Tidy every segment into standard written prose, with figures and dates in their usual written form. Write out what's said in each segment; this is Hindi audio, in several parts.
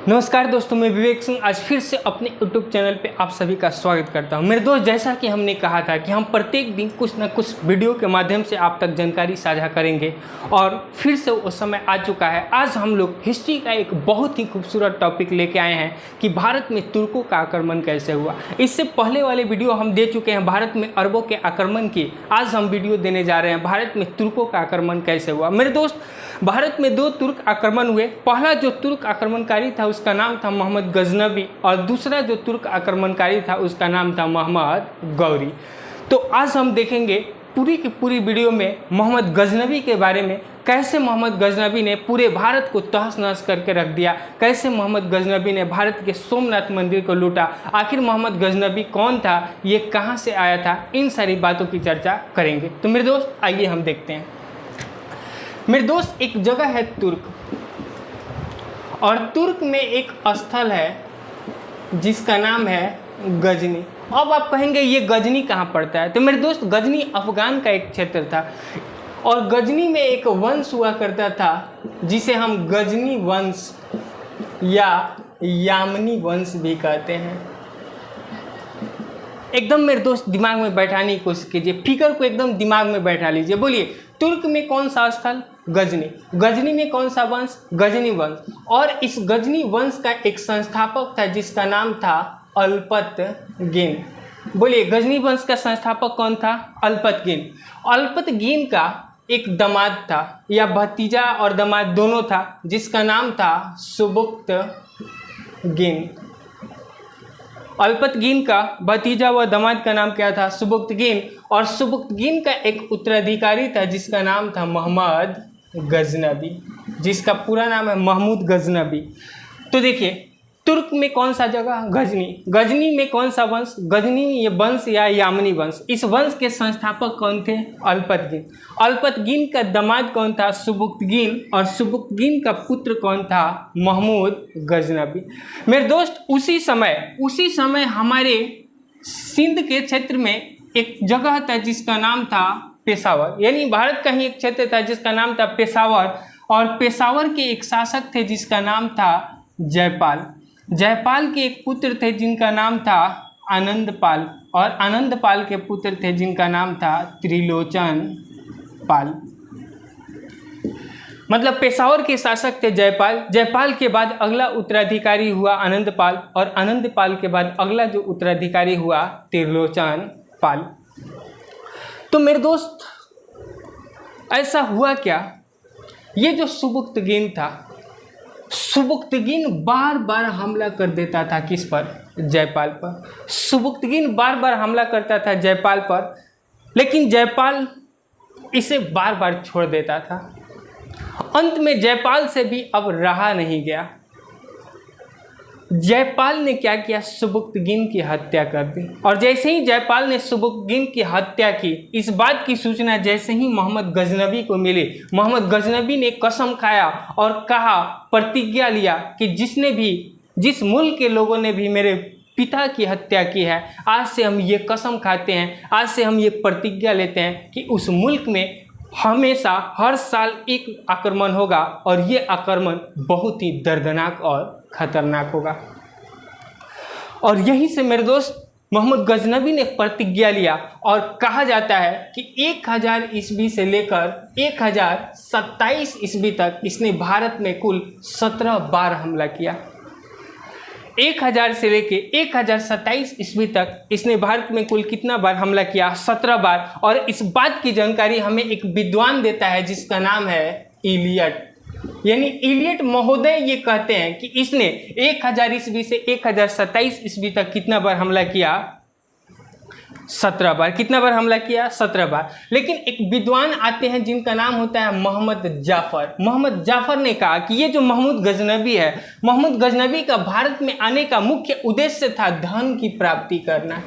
नमस्कार दोस्तों, मैं विवेक सिंह आज फिर से अपने YouTube चैनल पे आप सभी का स्वागत करता हूं। मेरे दोस्त, जैसा कि हमने कहा था कि हम प्रत्येक दिन कुछ न कुछ वीडियो के माध्यम से आप तक जानकारी साझा करेंगे और फिर से वो समय आ चुका है। आज हम लोग हिस्ट्री का एक बहुत ही खूबसूरत टॉपिक लेके आए हैं कि भारत में तुर्कों का आक्रमण कैसे हुआ। इससे पहले वाले वीडियो हम दे चुके हैं भारत में अरबों के आक्रमण की। आज हम वीडियो देने जा रहे हैं भारत में तुर्कों का आक्रमण कैसे हुआ। मेरे दोस्त, भारत में दो तुर्क आक्रमण हुए। पहला जो तुर्क आक्रमणकारी था उसका नाम था मोहम्मद गजनबी और दूसरा जो तुर्क आक्रमणकारी था उसका नाम था मोहम्मद गौरी। तो आज हम देखेंगे पूरी की पूरी वीडियो में मोहम्मद गजनबी के बारे में, कैसे मोहम्मद गजनबी ने पूरे भारत को तहस नहस करके रख दिया, कैसे मोहम्मद गजनबी ने भारत के सोमनाथ मंदिर को लूटा, आखिर मोहम्मद गजनबी कौन था, ये कहाँ से आया था, इन सारी बातों की चर्चा करेंगे। तो मेरे दोस्त आइए हम देखते हैं। मेरे दोस्त, एक जगह है तुर्क और तुर्क में एक स्थल है जिसका नाम है गजनी। अब आप कहेंगे ये गजनी कहाँ पड़ता है? तो मेरे दोस्त, गजनी अफगान का एक क्षेत्र था और गजनी में एक वंश हुआ करता था जिसे हम गजनी वंश या यामनी वंश भी कहते हैं। एकदम मेरे दोस्त दिमाग में बैठाने की कोशिश कीजिए, फिगर को एकदम दिमाग में बैठा लीजिए। बोलिए, तुर्क में कौन सा स्थल? गजनी। गजनी में कौन सा वंश? गजनी वंश। और इस गजनी वंश का एक संस्थापक था जिसका नाम था अल्पतगिन। बोलिए, गजनी वंश का संस्थापक कौन था? अल्पतगिन। अल्पतगिन का एक दामाद था या भतीजा और दामाद दोनों था जिसका नाम था सुबुक्तगिन। अल्पतगिन का भतीजा व दामाद का नाम क्या था? सुबुक्तगिन। और सुबुक्तगिन का एक उत्तराधिकारी था जिसका नाम था मोहम्मद गजनबी, जिसका पूरा नाम है महमूद गजनबी। तो देखिए, तुर्क में कौन सा जगह? गजनी। गजनी में कौन सा वंश? गजनी ये वंश या यामनी वंश। इस वंश के संस्थापक कौन थे? अल्पतगिन। अल्पतगिन का दामाद कौन था? सुबुक्तगिन। और सुबुक्तगिन का पुत्र कौन था? महमूद गजनबी। मेरे दोस्त, उसी समय हमारे सिंध के क्षेत्र में एक जगह था जिसका नाम था पेशावर। यानी भारत का ही एक क्षेत्र था जिसका नाम था पेशावर। और पेशावर के एक शासक थे जिसका नाम था जयपाल। जयपाल के एक पुत्र थे जिनका नाम था आनंदपाल और आनंदपाल के पुत्र थे जिनका नाम था त्रिलोचन पाल। मतलब पेशावर के शासक थे जयपाल। जयपाल के बाद अगला उत्तराधिकारी हुआ आनंदपाल और आनंदपाल के बाद अगला जो उत्तराधिकारी हुआ त्रिलोचन पाल। तो मेरे दोस्त, ऐसा हुआ क्या, ये जो सुबुक्तगिन था, सुबुक्तगिन बार बार हमला कर देता था। किस पर? जयपाल पर। सुबुक्तगिन बार बार हमला करता था जयपाल पर, लेकिन जयपाल इसे बार बार छोड़ देता था। अंत में जयपाल से भी अब रहा नहीं गया। जयपाल ने क्या किया? सुबुक्तगिन की हत्या कर दी। और जैसे ही जयपाल ने सुबुक्तगिन की हत्या की, इस बात की सूचना जैसे ही मोहम्मद गजनबी को मिली, मोहम्मद गजनबी ने कसम खाया और कहा, प्रतिज्ञा लिया कि जिस मुल्क के लोगों ने भी मेरे पिता की हत्या की है, आज से हम ये कसम खाते हैं, आज से हम ये प्रतिज्ञा लेते हैं कि उस मुल्क में हमेशा हर साल एक आक्रमण होगा और ये आक्रमण बहुत ही दर्दनाक और खतरनाक होगा। और यहीं से मेरे दोस्त मोहम्मद गजनबी ने प्रतिज्ञा लिया और कहा जाता है कि 1000 ईस्वी से लेकर 1027 ईस्वी तक इसने भारत में कुल 17 बार हमला किया। 1000 से लेके 1027 ईस्वी तक इसने भारत में कुल कितना बार हमला किया? 17 बार। और इस बात की जानकारी हमें एक विद्वान देता है जिसका नाम है इलियट। यानी इलियट महोदय ये कहते हैं कि इसने 1000 ईस्वी से 1027 ईस्वी तक कितना बार हमला किया? 17 बार। कितना बार हमला किया? 17 बार। लेकिन एक विद्वान आते हैं जिनका नाम होता है मोहम्मद जाफर। मोहम्मद जाफर ने कहा कि ये जो महमूद गजनबी है, मोहम्मद गजनबी का भारत में आने का मुख्य उद्देश्य था धन की प्राप्ति करना।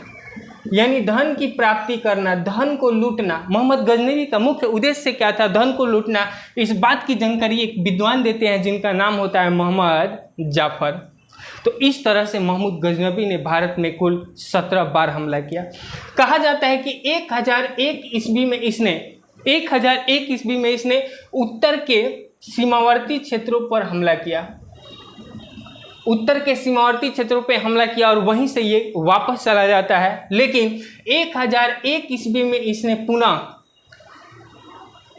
यानी धन की प्राप्ति करना, धन को लूटना। मोहम्मद गजनबी का मुख्य उद्देश्य क्या था? धन को लूटना। इस बात की जानकारी एक विद्वान देते हैं जिनका नाम होता है मोहम्मद जाफर। तो इस तरह से मोहम्मद गजनबी ने भारत में कुल 17 बार हमला किया। कहा जाता है कि 1001 ईस्वी में इसने उत्तर के सीमावर्ती क्षेत्रों पर हमला किया। उत्तर के सीमावर्ती क्षेत्रों पे हमला किया और वहीं से ये वापस चला जाता है। लेकिन 1001 ईस्वी में इसने पुनः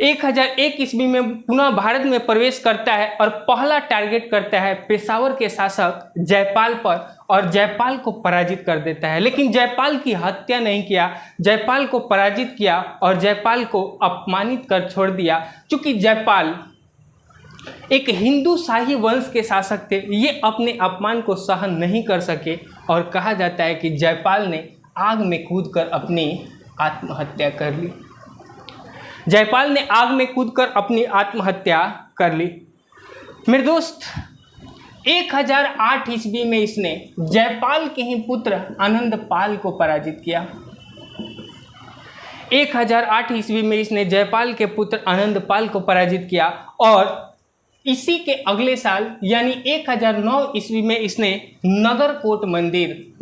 1001 ईस्वी में पुनः भारत में प्रवेश करता है और पहला टारगेट करता है पेशावर के शासक जयपाल पर और जयपाल को पराजित कर देता है। लेकिन जयपाल की हत्या नहीं किया, जयपाल को पराजित किया और जयपाल को अपमानित कर छोड़ दिया। क्योंकि जयपाल एक हिंदू शाही वंश के शासक थे, ये अपने अपमान को सहन नहीं कर सके और कहा जाता है कि जयपाल ने आग में कूदकर अपनी आत्महत्या कर ली। जयपाल ने आग में कूदकर अपनी आत्महत्या कर ली। मेरे दोस्त 1008 ईस्वी में इसने जयपाल के ही पुत्र आनंदपाल को पराजित किया। 1008 ईस्वी में इसने जयपाल के पुत्र आनंदपाल को पराजित किया और इसी के अगले साल यानी 1009 ईस्वी में इसने नगरकोट मंदिर,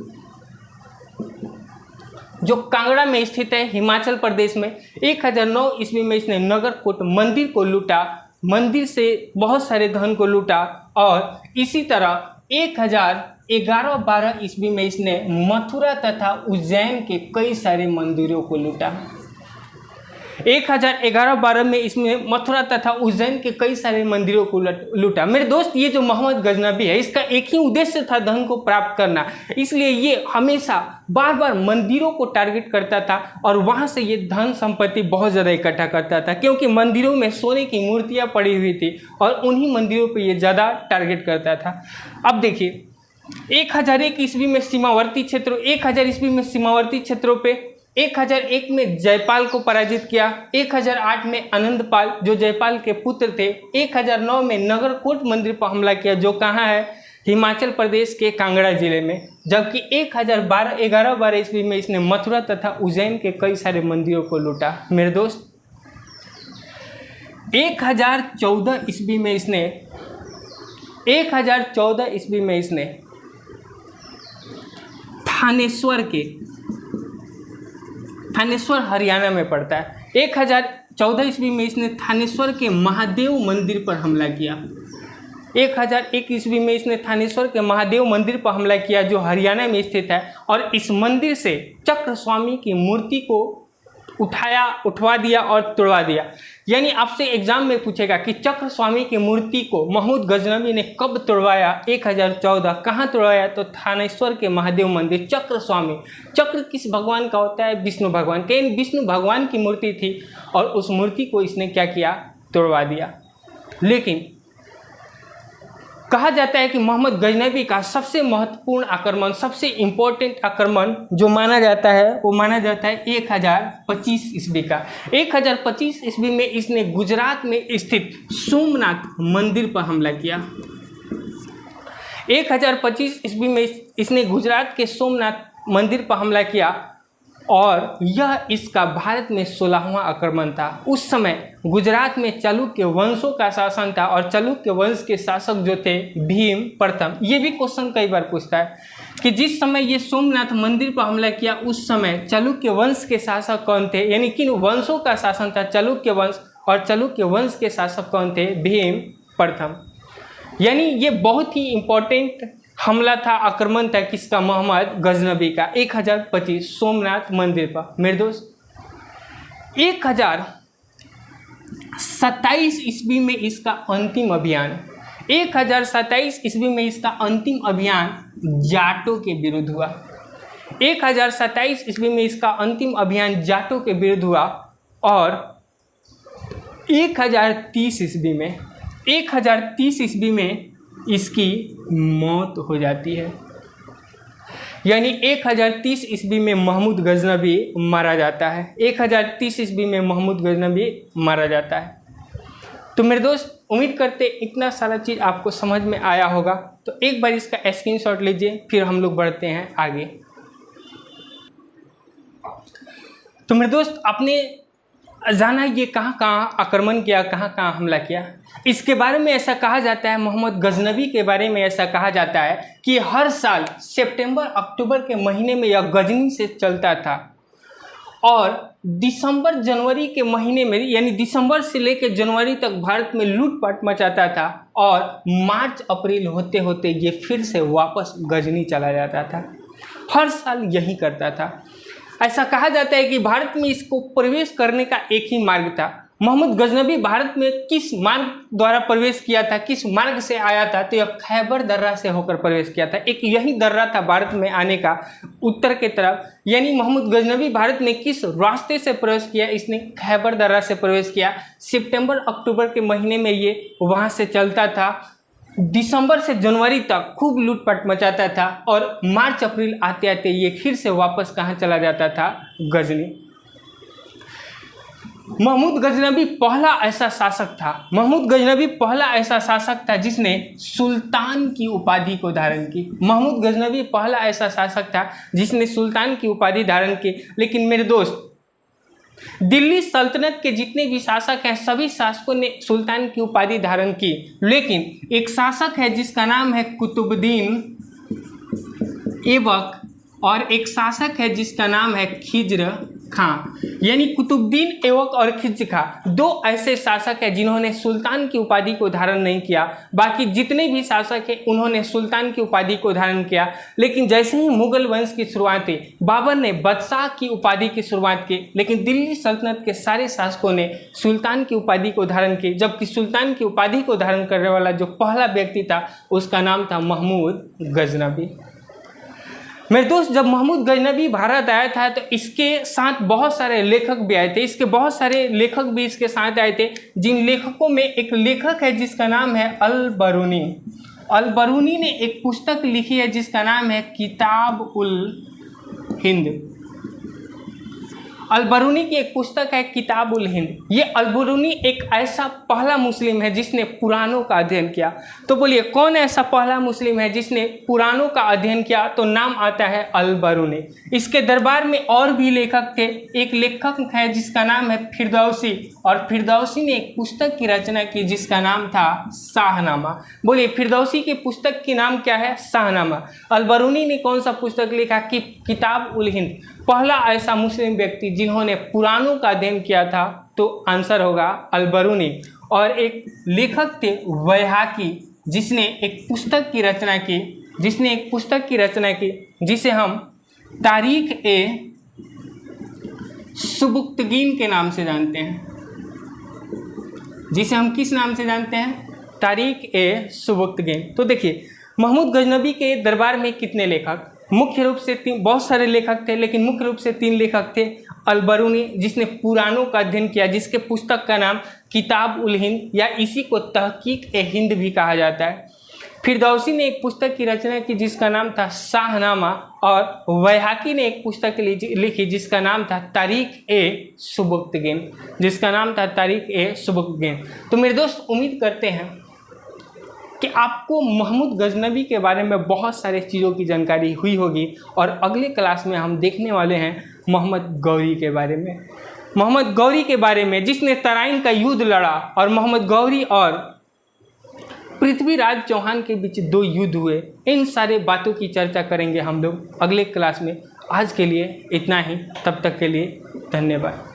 जो कांगड़ा में स्थित है हिमाचल प्रदेश में, 1009 ईस्वी में इसने नगरकोट मंदिर को लूटा, मंदिर से बहुत सारे धन को लूटा और इसी तरह 1011-12 ईस्वी में इसने मथुरा तथा उज्जैन के कई सारे मंदिरों को लूटा। 1011-12 में इसमें मथुरा तथा उज्जैन के कई सारे मंदिरों को लूटा। मेरे दोस्त, ये जो मोहम्मद गजनबी है, इसका एक ही उद्देश्य था धन को प्राप्त करना, इसलिए ये हमेशा बार बार मंदिरों को टारगेट करता था और वहाँ से ये धन संपत्ति बहुत ज़्यादा इकट्ठा करता था, क्योंकि मंदिरों में सोने की मूर्तियाँ पड़ी हुई थी और उन्हीं मंदिरों पर ये ज़्यादा टारगेट करता था। अब देखिए 1001 ईस्वी में सीमावर्ती क्षेत्रों 1000 ईस्वी में सीमावर्ती क्षेत्रों पे 1001 में जयपाल को पराजित किया, 1008 में आनंदपाल जो जयपाल के पुत्र थे, 1009 में नगरकोट मंदिर पर हमला किया जो कहाँ है, हिमाचल प्रदेश के कांगड़ा जिले में, जबकि 1112 ईस्वी में इसने मथुरा तथा उज्जैन के कई सारे मंदिरों को लूटा। मेरे दोस्त 1014 ईस्वी में इसने थानेश्वर हरियाणा में पड़ता है। 1014 ईस्वी में इसने थानेश्वर के महादेव मंदिर पर हमला किया। 1001 ईस्वी में इसने थानेश्वर के महादेव मंदिर पर हमला किया जो हरियाणा में स्थित है और इस मंदिर से चक्र स्वामी की मूर्ति को उठवा दिया और तोड़वा दिया। यानी आपसे एग्जाम में पूछेगा कि चक्र स्वामी की मूर्ति को महमूद गजनबी ने कब तोड़वाया, 1014, कहाँ तोड़वाया, तो थानेश्वर के महादेव मंदिर। चक्र स्वामी, चक्र किस भगवान का होता है, विष्णु भगवान का, यानी विष्णु भगवान की मूर्ति थी और उस मूर्ति को इसने क्या किया, तोड़वा दिया। लेकिन कहा जाता है कि मोहम्मद गजनबी का सबसे महत्वपूर्ण आक्रमण, सबसे इम्पोर्टेंट आक्रमण जो माना जाता है वो माना जाता है 1025 ईस्वी का। 1025 ईस्वी में इसने गुजरात में स्थित सोमनाथ मंदिर पर हमला किया। 1025 ईस्वी में इसने गुजरात के सोमनाथ मंदिर पर हमला किया और यह इसका भारत में 16वां आक्रमण था। उस समय गुजरात में चालुक्य वंशों का शासन था और चालुक्य वंश के शासक जो थे भीम प्रथम। ये भी क्वेश्चन कई बार पूछता है कि जिस समय ये सोमनाथ मंदिर पर हमला किया उस समय चालुक्य वंश के शासक कौन थे, यानी किन वंशों का शासन था, चालुक्य वंश, और चालुक्य वंश के शासक कौन थे, भीम प्रथम। यानी ये बहुत ही इम्पोर्टेंट हमला था, आक्रमण था किसका, मोहम्मद गजनबी का 1025 सोमनाथ मंदिर पर। मेरे दोस्त 1027 ईस्वी में इसका अंतिम अभियान 1027 ईस्वी में इसका अंतिम अभियान जाटों के विरुद्ध हुआ। 1027 ईस्वी में इसका अंतिम अभियान जाटों के विरुद्ध हुआ और 1030 ईस्वी में इसकी मौत हो जाती है। यानी 1030 ईस्वी में महमूद गजनबी मारा जाता है। 1030 ईस्वी में महमूद गजनबी मारा जाता है। तो मेरे दोस्त उम्मीद करते इतना सारा चीज़ आपको समझ में आया होगा। तो एक बार इसका स्क्रीनशॉट लीजिए, फिर हम लोग बढ़ते हैं आगे। तो मेरे दोस्त आपने जाना ये कहाँ कहाँ आक्रमण किया, कहाँ कहाँ हमला किया। इसके बारे में ऐसा कहा जाता है, मोहम्मद गजनबी के बारे में ऐसा कहा जाता है कि हर साल सितंबर अक्टूबर के महीने में यह गजनी से चलता था और दिसंबर जनवरी के महीने में, यानी दिसंबर से लेकर जनवरी तक भारत में लूटपाट मचाता था और मार्च अप्रैल होते होते ये फिर से वापस गजनी चला जाता था। हर साल यही करता था। ऐसा कहा जाता है कि भारत में इसको प्रवेश करने का एक ही मार्ग था। मोहम्मद गजनबी भारत में किस मार्ग द्वारा प्रवेश किया था, किस मार्ग से आया था, तो यह खैबर दर्रा से होकर प्रवेश किया था। एक यही दर्रा था भारत में आने का, उत्तर के तरफ। यानी मोहम्मद गजनबी भारत में किस रास्ते से प्रवेश किया, इसने खैबर दर्रा से प्रवेश किया। सितंबर अक्टूबर के महीने में ये वहाँ से चलता था। दिसंबर से जनवरी तक खूब लूटपाट मचाता था और मार्च अप्रैल आते आते ये फिर से वापस कहाँ चला जाता था, गजनी। महमूद गजनबी पहला ऐसा शासक था, महमूद गजनबी पहला ऐसा शासक था जिसने सुल्तान की उपाधि को धारण की। महमूद गजनबी पहला ऐसा शासक था जिसने सुल्तान की उपाधि धारण की। लेकिन मेरे दोस्त, दिल्ली सल्तनत के जितने भी शासक हैं सभी शासकों ने सुल्तान की उपाधि धारण की, लेकिन एक शासक है जिसका नाम है कुतुबुद्दीन ऐबक और एक शासक है जिसका नाम है खिज्र खां। यानी कुतुबुद्दीन ऐबक और खिज्र खां दो ऐसे शासक हैं जिन्होंने सुल्तान की उपाधि को धारण नहीं किया। बाकी जितने भी शासक हैं उन्होंने सुल्तान की उपाधि को धारण किया। लेकिन जैसे ही मुगल वंश की शुरुआत हुई, बाबर ने बादशाह की उपाधि की शुरुआत की, लेकिन दिल्ली सल्तनत के सारे शासकों ने सुल्तान की उपाधि को धारण की। जबकि सुल्तान की उपाधि को धारण करने वाला जो पहला व्यक्ति था उसका नाम था महमूद गजनबी। मेरे दोस्त, जब महमूद गजनबी भारत आया था तो इसके साथ बहुत सारे लेखक भी आए थे। इसके बहुत सारे लेखक भी इसके साथ आए थे। जिन लेखकों में एक लेखक है जिसका नाम है अल बरूनी। अल बरूनी ने एक पुस्तक लिखी है जिसका नाम है किताब उल हिंद। अल बरूनी की एक पुस्तक है किताब उल हिंद। ये अल बरूनी एक ऐसा पहला मुस्लिम है जिसने पुराणों का अध्ययन किया। तो बोलिए कौन ऐसा पहला मुस्लिम है जिसने पुराणों का अध्ययन किया, तो नाम आता है अल बरूनी। इसके दरबार में और भी लेखक थे। एक लेखक है जिसका नाम है फिरदौसी, और फिरदौसी ने एक पुस्तक की रचना की जिसका नाम था शाहनामा। बोलिए फिरदौसी की पुस्तक की नाम क्या है, शाहनामा। अल बरूनी ने कौन सा पुस्तक लिखा, कि किताब उल हिंद। पहला ऐसा मुस्लिम व्यक्ति जिन्होंने पुराणों का अध्ययन किया था, तो आंसर होगा अल बरूनी। और एक लेखक थे बैहाकी, जिसने एक पुस्तक की रचना की जिसे हम तारीख ए सुबुक्तगीन के नाम से जानते हैं। जिसे हम किस नाम से जानते हैं, तारीख ए सुबुक्तगीन। तो देखिए महमूद गजनबी के दरबार में कितने लेखक, मुख्य रूप से बहुत सारे लेखक थे, लेकिन मुख्य रूप से 3 लेखक थे। अल बरूनी जिसने पुराणों का अध्ययन किया, जिसके पुस्तक का नाम किताब उल हिंद या इसी को तहकीक ए हिंद भी कहा जाता है। फिरदौसी ने एक पुस्तक की रचना की जिसका नाम था शाहनामा, और बैहाकी ने एक पुस्तक लिखी जिसका नाम था तारीख ए सुबुक्तगीन। तो मेरे दोस्त, उम्मीद करते हैं कि आपको महमूद गजनबी के बारे में बहुत सारे चीज़ों की जानकारी हुई होगी। और अगले क्लास में हम देखने वाले हैं मोहम्मद गौरी के बारे में। मोहम्मद गौरी के बारे में जिसने तराइन का युद्ध लड़ा, और मोहम्मद गौरी और पृथ्वीराज चौहान के बीच 2 युद्ध हुए। इन सारे बातों की चर्चा करेंगे हम लोग अगले क्लास में। आज के लिए इतना ही, तब तक के लिए धन्यवाद।